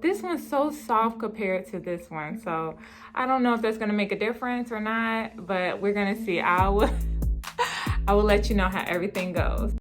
This one's so soft compared to this one, so I don't know if that's gonna make a difference or not, but we're gonna see. I will let you know how everything goes.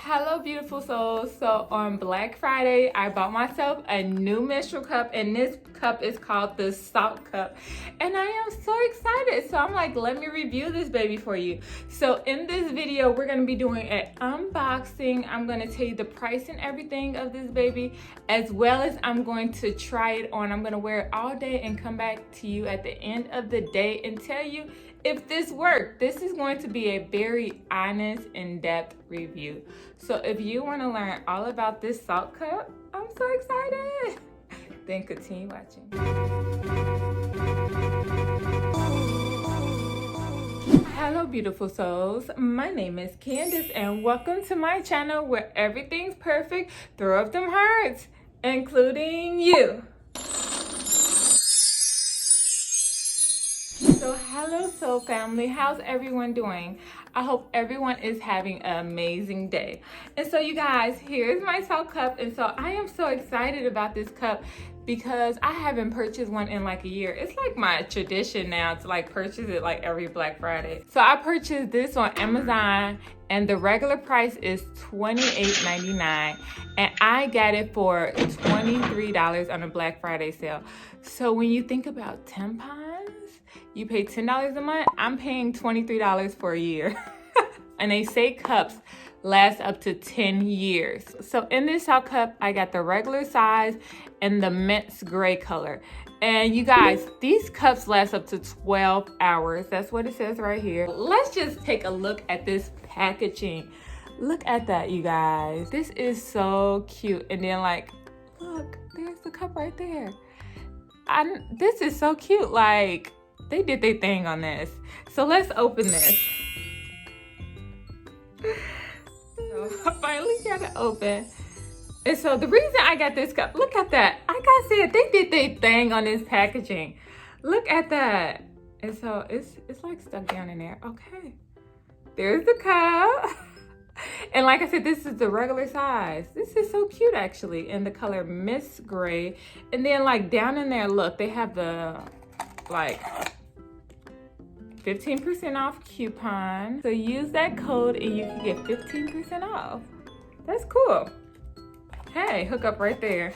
Hello beautiful souls. So on Black Friday I bought myself a new menstrual cup, and this cup is called the Saalt Cup, and I am so excited. So I'm like, let me review this baby for you. So in this video we're going to be doing an unboxing. I'm going to tell you the price and everything of this baby, as well as I'm going to try it on. I'm going to wear it all day and come back to you at the end of the day and tell you if this worked. This is going to be a very honest, in-depth review. So if you want to learn all about this Saalt Cup, I'm so excited. Then continue watching. Hello beautiful souls, my name is Candace and welcome to my channel where everything's perfect. Throw up them hearts, including you. So hello soul family, how's everyone doing? I hope everyone is having an amazing day. And so you guys, here's my Saalt Cup, and so I am so excited about this cup because I haven't purchased one in like a year. It's like my tradition now to like purchase it like every Black Friday. So I purchased this on Amazon and the regular price is $28.99 and I got it for $23 on a Black Friday sale. So when you think about tampons, you pay $10 a month, I'm paying $23 for a year. And they say cups last up to 10 years. So in this Saalt Cup, I got the regular size and the mint gray color. And you guys, these cups last up to 12 hours. That's what it says right here. Let's just take a look at this packaging. Look at that, you guys. This is so cute. And then like, look, there's the cup right there. This is so cute. Like, they did their thing on this. So let's open this. So I finally got it open. And so the reason I got this cup, look at that. Like I said, they did their thing on this packaging. Look at that. And so it's like stuck down in there. Okay. There's the cup. And like I said, this is the regular size. This is so cute actually, in the color mist gray. And then like down in there, look, they have the like 15% off coupon. So use that code and you can get 15% off. That's cool. Hey, hook up right there.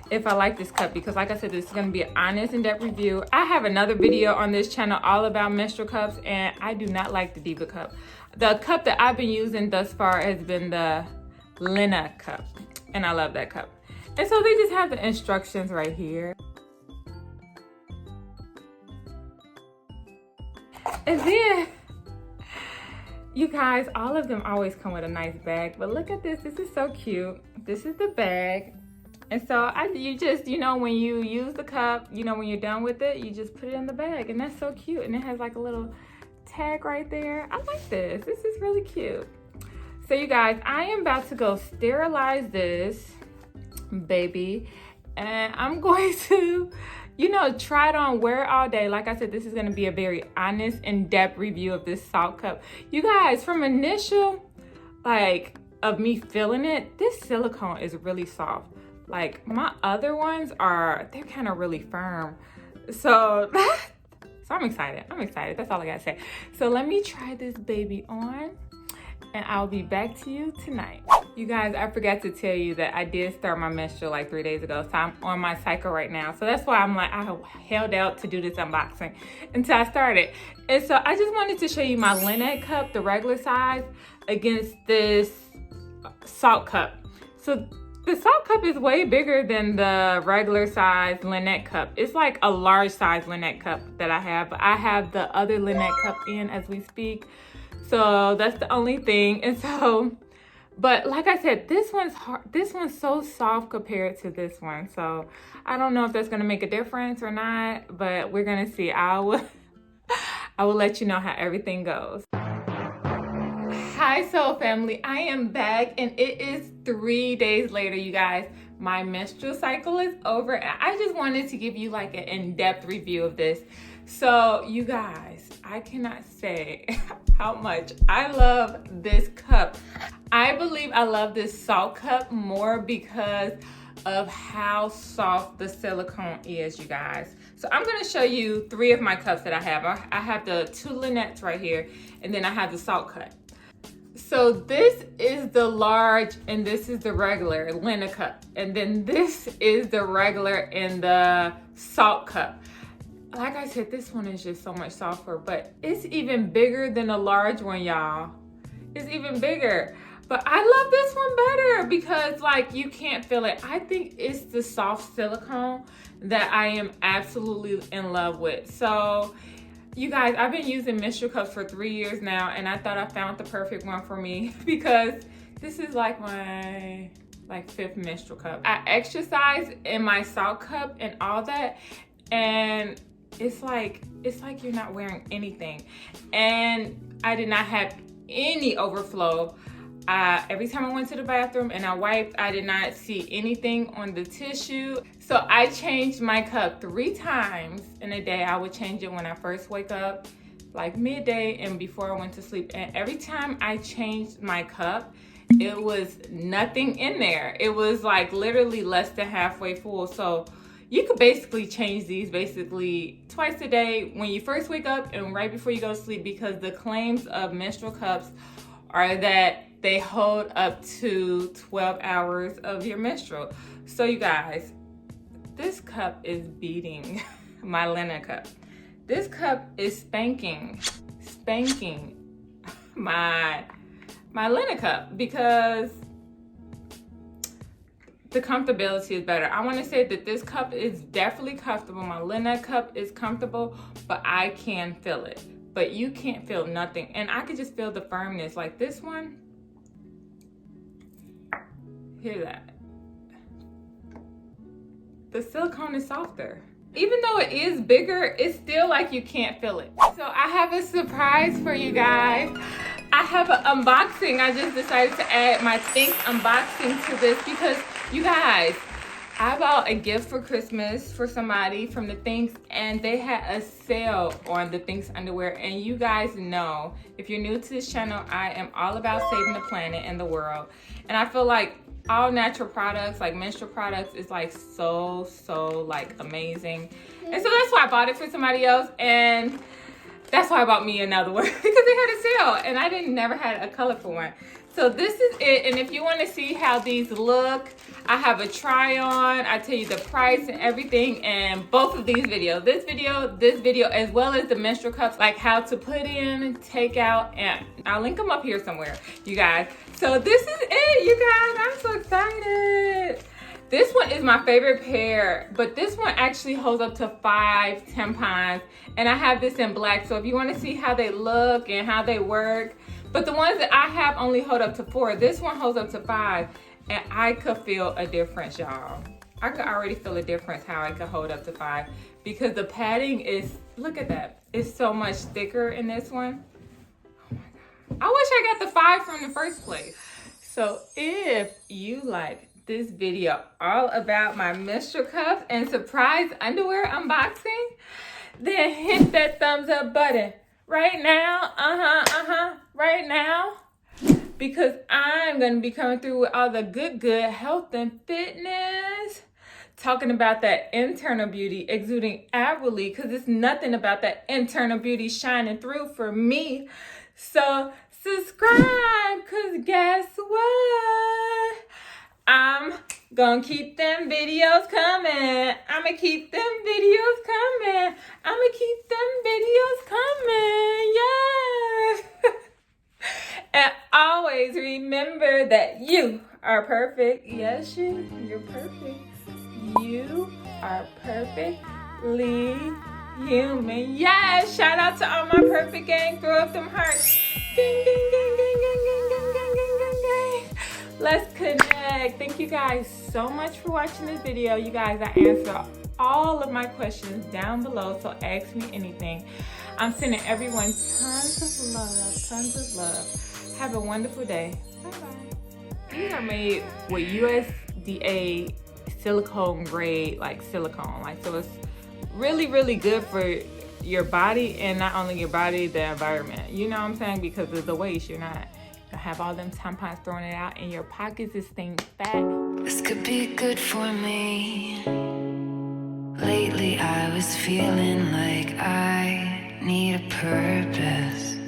If I like this cup, because like I said, this is going to be an honest, in-depth review. I have another video on this channel all about menstrual cups, and I do not like the Diva Cup. The cup that I've been using thus far has been the Lena Cup, and I love that cup. And so they just have the instructions right here. And then, you guys, all of them always come with a nice bag, but look at this. This is so cute. This is the bag. And so you just, you know, when you use the cup, you know, when you're done with it, you just put it in the bag, and that's so cute. And it has like a little tag right there. I like this. This is really cute. So you guys, I am about to go sterilize this baby, and I'm going to, you know, try it on, wear it all day. Like I said, this is going to be a very honest, in-depth review of this Saalt Cup. You guys, from initial, like, of me feeling it, this silicone is really soft. Like, my other ones they're kind of really firm. So I'm excited. I'm excited. That's all I gotta say. So let me try this baby on, and I'll be back to you tonight. You guys, I forgot to tell you that I did start my menstrual like 3 days ago. So I'm on my cycle right now. So that's why I'm like, I held out to do this unboxing until I started. And so I just wanted to show you my Lena Cup, the regular size, against this Saalt Cup. So the Saalt Cup is way bigger than the regular size Lena Cup. It's like a large size Lena Cup that I have. But I have the other Lena Cup in as we speak. So that's the only thing. And so, but like I said, this one's hard. This one's so soft compared to this one. So I don't know if that's going to make a difference or not, but we're going to see. I will let you know how everything goes. Hi soul family, I am back, and it is 3 days later, you guys. My menstrual cycle is over, and I just wanted to give you like an in-depth review of this. So you guys, I cannot say how much I love this cup. I believe I love this Saalt Cup more because of how soft the silicone is, you guys. So I'm gonna show you 3 of my cups that I have. I have the 2 Lenettes right here, and then I have the Saalt Cup. So this is the large and this is the regular Lena Cup. And then this is the regular in the Saalt Cup. Like I said, this one is just so much softer, but it's even bigger than the large one, y'all. It's even bigger. But I love this one better because like you can't feel it. I think it's the soft silicone that I am absolutely in love with. So you guys, I've been using menstrual cups for 3 years now, and I thought I found the perfect one for me because this is like my 5th menstrual cup. I exercise in my Saalt Cup and all that, and it's like you're not wearing anything. And I did not have any overflow. Every time I went to the bathroom and I wiped, I did not see anything on the tissue. So I changed my cup 3 times in a day. I would change it when I first wake up, like midday and before I went to sleep. And every time I changed my cup, it was nothing in there. It was like literally less than halfway full. So you could basically change these basically twice a day when you first wake up and right before you go to sleep, because the claims of menstrual cups are that they hold up to 12 hours of your menstrual. So you guys, this cup is beating my Lena Cup. This cup is spanking my Lena Cup because the comfortability is better. I want to say that this cup is definitely comfortable. My Lena Cup is comfortable, but I can feel it. But you can't feel nothing. And I could just feel the firmness. Like this one, hear that? The silicone is softer. Even though it is bigger, it's still like you can't feel it. So I have a surprise for you guys. I have an unboxing. I just decided to add my Think unboxing to this because you guys, I bought a gift for Christmas for somebody from the Thinks, and they had a sale on the Thinks underwear. And you guys know, if you're new to this channel, I am all about saving the planet and the world. And I feel like all natural products, like menstrual products, is like so like amazing. And so that's why I bought it for somebody else, and that's why I bought me another one because they had a sale and I never had a colorful one. So this is it, and if you want to see how these look, I have a try on. I tell you the price and everything in both of these videos. This video, as well as the menstrual cups, like how to put in, take out, and I'll link them up here somewhere, you guys. So this is it, you guys. I'm so excited. This one is my favorite pair, but this one actually holds up to 5 tampons, and I have this in black. So if you want to see how they look and how they work, but the ones that I have only hold up to 4. This one holds up to 5, and I could feel a difference, y'all. I could already feel a difference how I could hold up to 5 because the padding is, look at that. It's so much thicker in this one. Oh my God. I wish I got the 5 from the first place. So if you like this video all about my menstrual cups and surprise underwear unboxing, then hit that thumbs up button right now. Right now, because I'm going to be coming through with all the good health and fitness, talking about that internal beauty exuding outwardly, because it's nothing about that internal beauty shining through for me. So subscribe, because guess what? I'm gonna keep them videos coming. I'ma keep them videos coming. Yes. And always remember that you are perfect. Yes, you're perfect. You are perfectly human. Yes, shout out to all my perfect gang. Throw up them hearts. Gang, gang, gang, gang, gang, gang, gang, gang, gang, gang, gang. Let's connect. Thank you guys so much for watching this video. You guys, I answer all of my questions down below, so ask me anything. I'm sending everyone tons of love. Have a wonderful day. Bye-bye. These are made with USDA silicone grade, like silicone. Like, so it's really good for your body, and not only your body, the environment. You know what I'm saying? Because of the waste, you're not gonna have all them tampons throwing it out in your pockets. It's staying fat. This could be good for me. Lately I was feeling like I need a purpose.